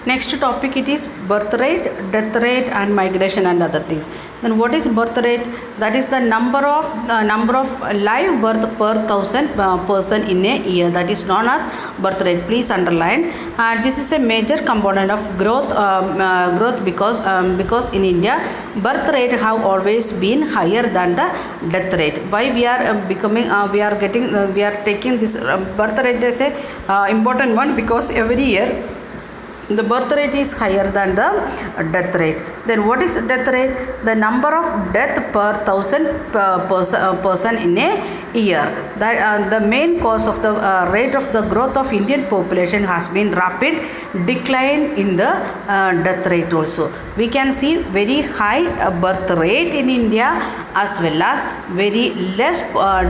Next topic it is birth rate, death rate and migration and other things. Then what is birth rate? That is the number of live birth per thousand person in a year. That is known as birth rate. Please underline. This is a major component of growth because in India birth rate have always been higher than the death rate. Why we are taking this birth rate as a important one? Because every year the birth rate is higher than the death rate. Then what is death rate? The number of death per thousand person in a year. The main cause of the rate of the growth of Indian population has been rapid decline in the death rate also. We can see very high birth rate in India as well as very less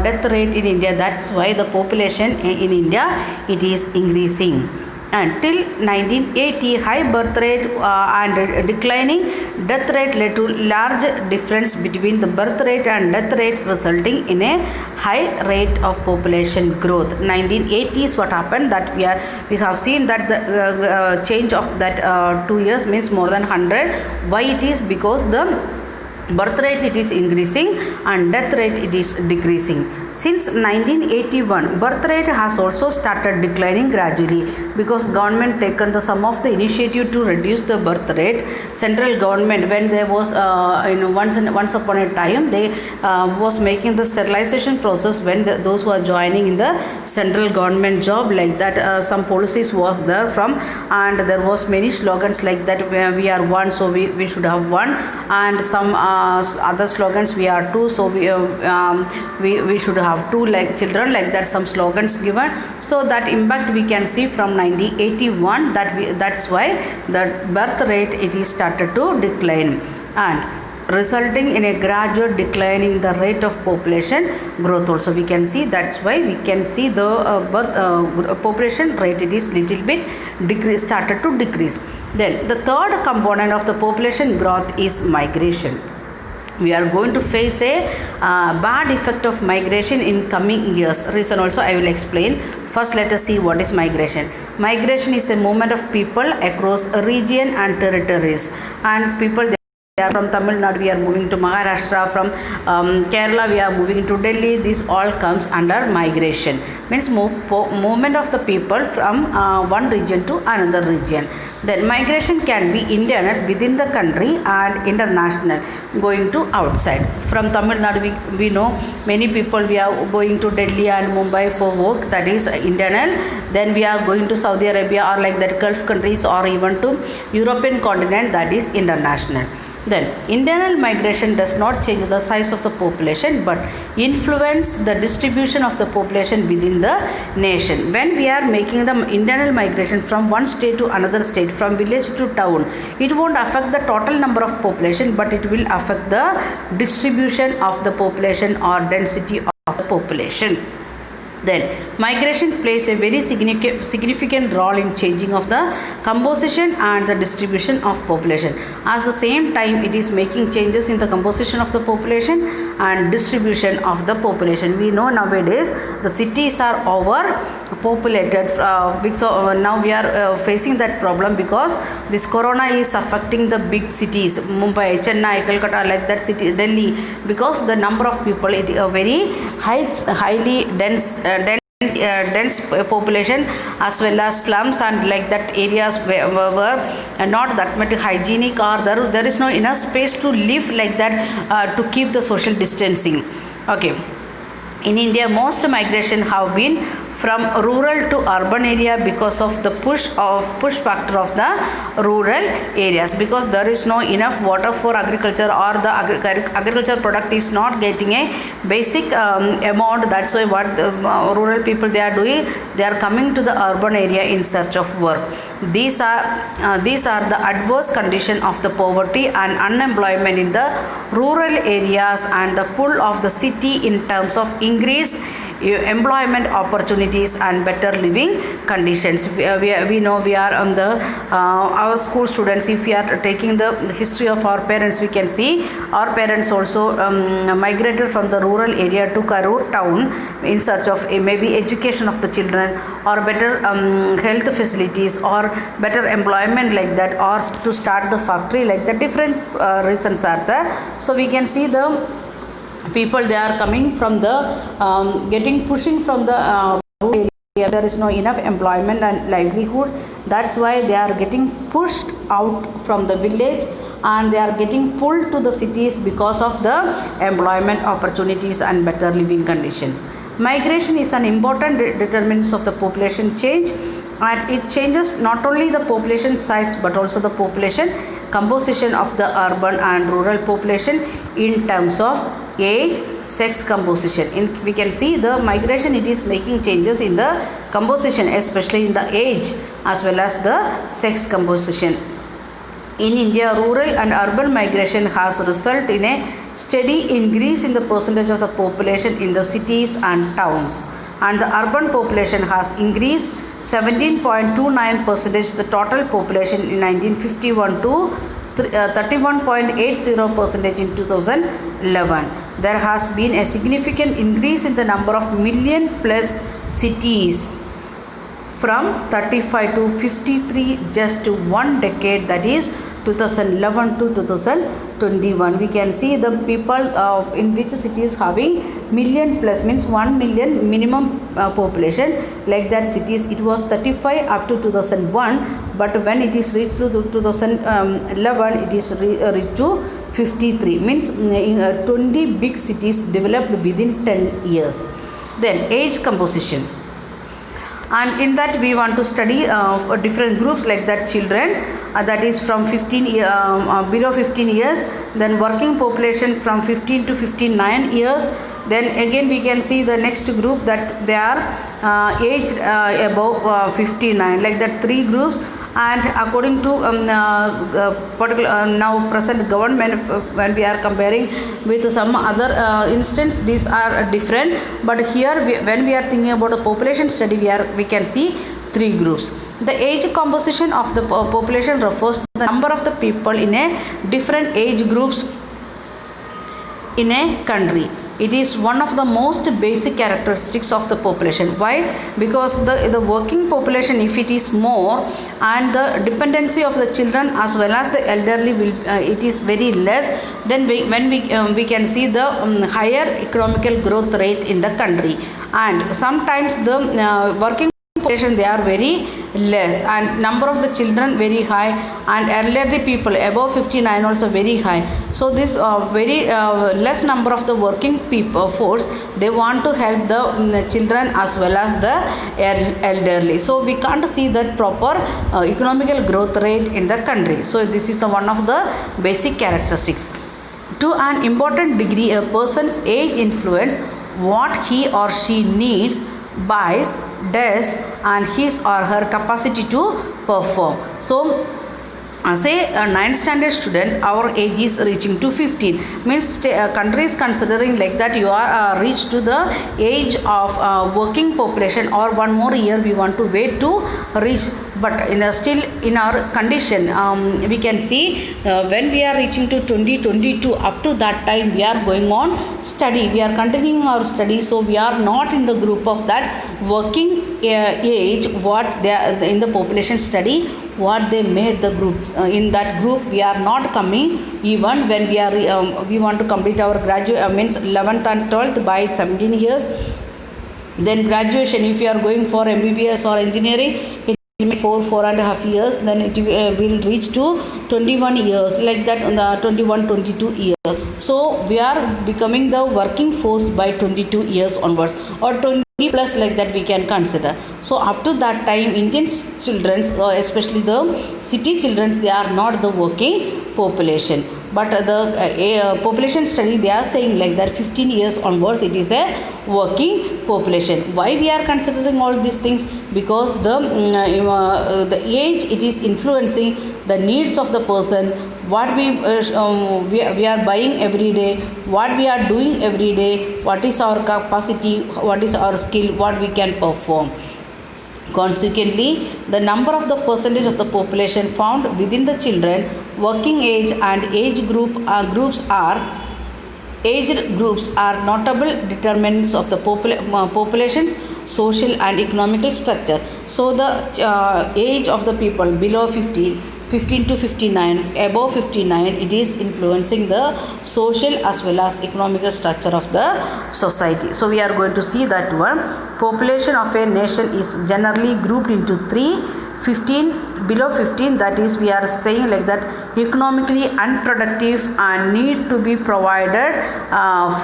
death rate in India. That's why the population in India it is increasing. Until 1980, high birth rate and declining death rate led to large difference between the birth rate and death rate, resulting in a high rate of population growth. 1980 is what happened, that we have seen that the change of that 2 years means more than 100. Why it is? Because the birth rate it is increasing and death rate it is decreasing. Since 1981, birth rate has also started declining gradually because government taken some of the initiative to reduce the birth rate. Central government, when there was once upon a time, they was making the sterilization process when those who are joining in the central government job, like that some policies was there from, and there was many slogans like that, we are one, so we should have one, and some other slogans, we are two, so we should have two like children, like that some slogans given. So that impact we can see from 1981, that's why the birth rate it is started to decline and resulting in a gradual decline in the rate of population growth also. We can see, that's why we can see the population rate it is little bit started to decrease. Then the third component of the population growth is migration. We are going to face a bad effect of migration in coming years. Reason also I will explain. First, let us see what is migration. Migration is a movement of people across a region and territories, and people from Tamil Nadu we are moving to Maharashtra, from Kerala we are moving to Delhi. This all comes under migration, means movement of the people from one region to another region. Then migration can be internal within the country and international, going to outside. From Tamil Nadu we know many people we are going to Delhi and Mumbai for work, that is internal. Then we are going to Saudi Arabia or like that Gulf countries or even to European continent, that is international. Then internal migration does not change the size of the population but influence the distribution of the population within the nation. When we are making the internal migration from one state to another state, from village to town, it won't affect the total number of population, but it will affect the distribution of the population or density of the population. Then migration plays a very significant role in changing of the composition and the distribution of population. At the same time, it is making changes in the composition of the population and distribution of the population. We know nowadays the cities are overpopulated. So now we are facing that problem because this corona is affecting the big cities, Mumbai, Chennai, Calcutta, like that city, Delhi, because the number of people it very highly dense population, as well as slums and like that areas were not that much hygienic, or there is no enough space to live like that to keep the social distancing. Okay, in India most migration have been from rural to urban area because of the push factor of the rural areas, because there is no enough water for agriculture, or the agriculture product is not getting a basic amount. That's why what the rural people they are doing, they are coming to the urban area in search of work. These are the adverse condition of the poverty and unemployment in the rural areas and the pull of the city in terms of increased employment opportunities and better living conditions. We know we are on the our school students. If we are taking the history of our parents, we can see our parents also migrated from the rural area to Karur town in search of maybe education of the children or better health facilities or better employment like that, or to start the factory like that. Different reasons are there. So we can see the people, they are coming from the pushing from the rural area. There is no enough employment and livelihood. That's why they are getting pushed out from the village and they are getting pulled to the cities because of the employment opportunities and better living conditions. Migration is an important determinant of the population change, and it changes not only the population size but also the population composition of the urban and rural population in terms of age, sex composition. We can see the migration, it is making changes in the composition, especially in the age as well as the sex composition. In India, rural and urban migration has resulted in a steady increase in the percentage of the population in the cities and towns, and the urban population has increased 17.29% the total population in 1951 to 31.80% in 2011. There has been a significant increase in the number of million plus cities from 35 to 53 just to one decade, that is 2011 to 2021. We can see the people in which cities having million plus, means 1 million minimum population, like that cities it was 35 up to 2001, but when it is reached to 2011 it is reached to 53, means 20 big cities developed within 10 years. Then age composition, and in that we want to study different groups like that. Children, that is from 15 below 15 years, then working population from 15 to 59 years. Then again we can see the next group that they are aged above 59, like that 3 groups. And according to particular now present government, when we are comparing with some other instance, these are different, but here when we are thinking about the population study, we can see 3 groups. The age composition of the population refers to the number of the people in a different age groups in a country. It is one of the most basic characteristics of the population. Why? Because the working population, if it is more, and the dependency of the children as well as the elderly will it is very less, then we can see the higher economical growth rate in the country. And sometimes the working population, they are very less, and number of the children very high, and elderly people above 59 also very high. So this very less number of the working people force, they want to help the children as well as the elderly. So we can't see that proper economical growth rate in the country. So this is the one of the basic characteristics. To an important degree, a person's age influence what he or she needs, buys, does, and his or her capacity to perform. So say a 9th standard student, our age is reaching to 15, means country is considering like that you are reached to the age of working population, or one more year we want to wait to reach. But still in our condition, we can see when we are reaching to 2022, up to that time we are going on study, we are continuing our study. So we are not in the group of that working age, what they are in the population study, what they made the groups. In that group we are not coming, even when we are we want to complete our graduate means 11th and 12th by 17 years. Then graduation, if you are going for MBBS or engineering, it will be 4.5 years, then it will reach to 21 years, like that, 21-22 years. So we are becoming the working force by 22 years onwards, or 20 plus, like that we can consider. So up to that time, Indian children, especially the city children, they are not the working population. but the population study, they are saying like that 15 years onwards it is a working population. Why we are considering all these things? Because the age, it is influencing the needs of the person, what we are buying every day, what we are doing every day, what is our capacity, what is our skill, what we can perform. Consequently, the number of the percentage of the population found within the children, working age and age groups are notable determinants of the population's social and economical structure. So the age of the people below 15 to 59, above 59, it is influencing the social as well as economical structure of the society. So we are going to see that one. Population of a nation is generally grouped into three. 15, below 15, that is, we are saying like that, economically unproductive and need to be provided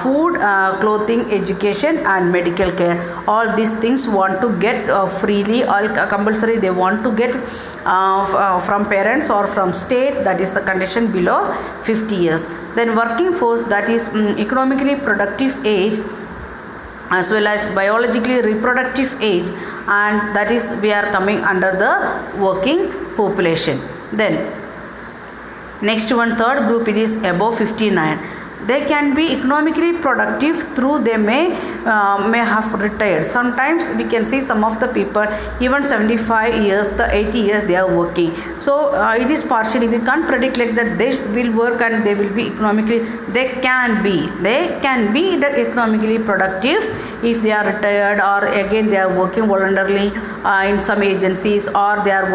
food, clothing, education and medical care. All these things want to get freely, all compulsory, they want to get from parents or from state. That is the condition below 50 years. Then working force, that is economically productive age as well as biologically reproductive age, and that is we are coming under the working population. Then next one, third group, it is above 59. They can be economically productive through they may have retired. Sometimes we can see some of the people even 75 years, the 80 years they are working. So it is partially, we can't predict like that they will work and they will be economically, they can be economically productive if they are retired, or again they are working voluntarily in some agencies, or they are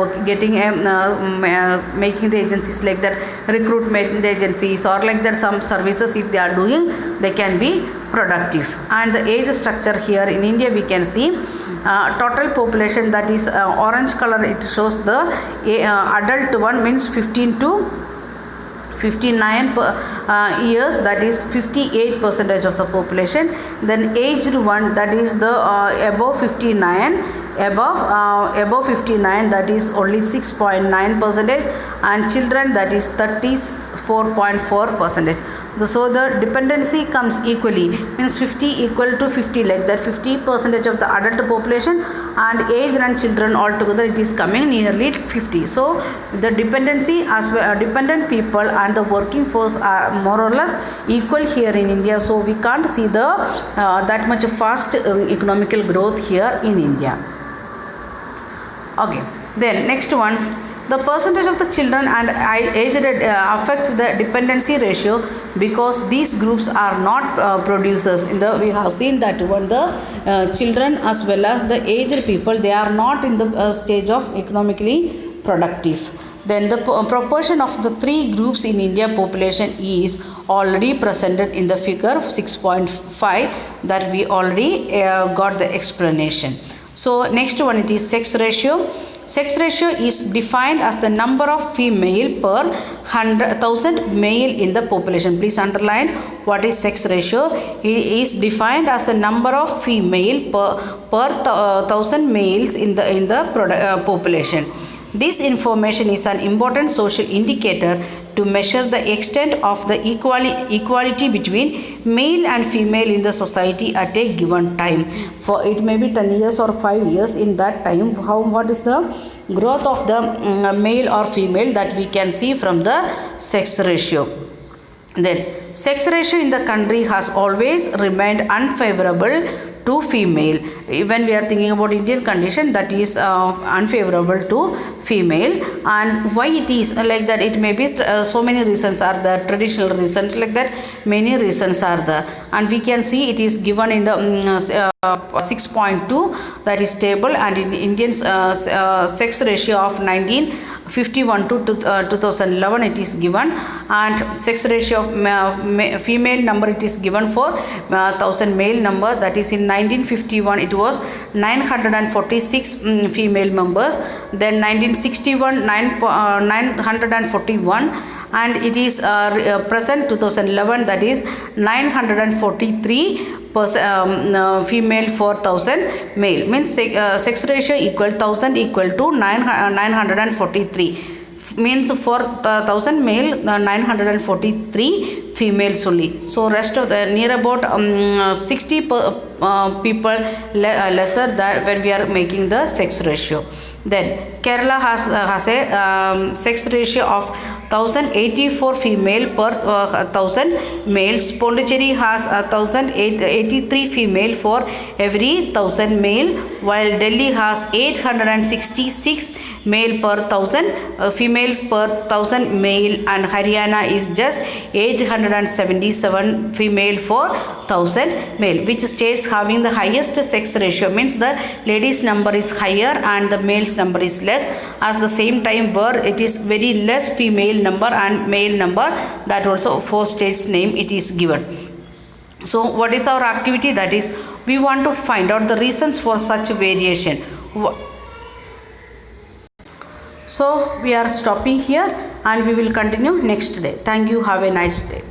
making the agencies like that, recruitment agencies, or like that some services if they are doing, they can be productive. And the age structure here in India, we can see total population, that is orange color, it shows the adult one, means 15 to 59 years, that is 58% of the population. Then aged one, that is the above 59, above 59, that is only 6.9%, and children, that is 34.4%. So the dependency comes equally, means 50 equal to 50, like that 50% of the adult population, and aged and children altogether it is coming nearly 50. So the dependency as well, dependent people and the working force are more or less equal here in India. So we can't see the that much fast economical growth here in India. Okay, then next one, the percentage of the children and aged affects the dependency ratio, because these groups are not producers. We have seen that when the children as well as the aged people, they are not in the stage of economically productive. Then the proportion of the three groups in India population is already presented in the figure 6.5 that we already got the explanation. So next one, it is sex ratio. Sex ratio is defined as the number of female per 100,000 male in the population. Please underline what is sex ratio. It is defined as the number of female per 1,000 males in the population. This information is an important social indicator to measure the extent of the equality between male and female in the society at a given time. For it may be 10 years or 5 years, in that time what is the growth of the male or female, that we can see from the sex ratio. Then sex ratio in the country has always remained unfavorable to female. When we are thinking about Indian condition, that is unfavorable to female. And why it is like that? It may be so many reasons are there, traditional reasons like that, many reasons are there, and we can see it is given in the 6.2, that is table, and in Indian sex ratio of 1951 to 2011 it is given, and sex ratio of female number it is given for 1000 male number, that is in 1951 it was 946 female members, then 1961 941, and it is present 2011, that is 943 female for 1000 male, means sex ratio equal 1000 equal to 943. means for 1000 male 943 females only. So rest of the near about 60 people lesser than when we are making the sex ratio. Then Kerala has a sex ratio of 1084 female per 1000 males. Pondicherry has 1083 female for every 1000 male, while Delhi has 866 male per 1000 female per 1000 male, and Haryana is just 877 female for 1000 male. Which states having the highest sex ratio? Means the ladies number is higher and the males number is less. As the same time where it is very less female number and male number, that also 4 states name it is given. So what is our activity? That is, we want to find out the reasons for such variation. So we are stopping here and we will continue next day. Thank you. Have a nice day.